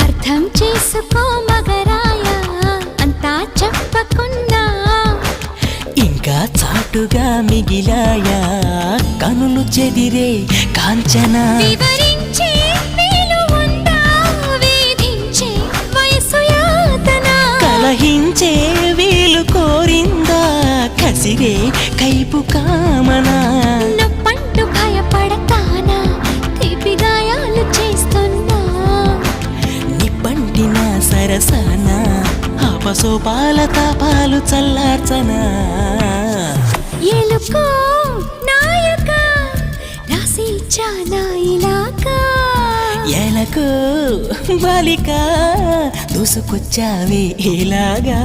అర్థం చేసుకో మగరాయ అంతా చెప్పకున్నా ఇంకా చాటుగా మిగిలాయా కనులు చెదిరే కాంచన వివరించే వీలు ఉందా వేధించే వయసు యాతన కలహించే వీలు కోరిందా కసిరే కైపు కామనా నొప్పంటూ భయపడతానా తీపి గాయాలు చేస్తున్నా నిప్పంటిన సరసన ఆపసోపాల తాపాలు చల్లార్చనా ఎలుకో నాయక రాసి ఇచ్చానా ఇలాగా ఎలకు బాలిక దూసుకొచ్చావే ఇలాగా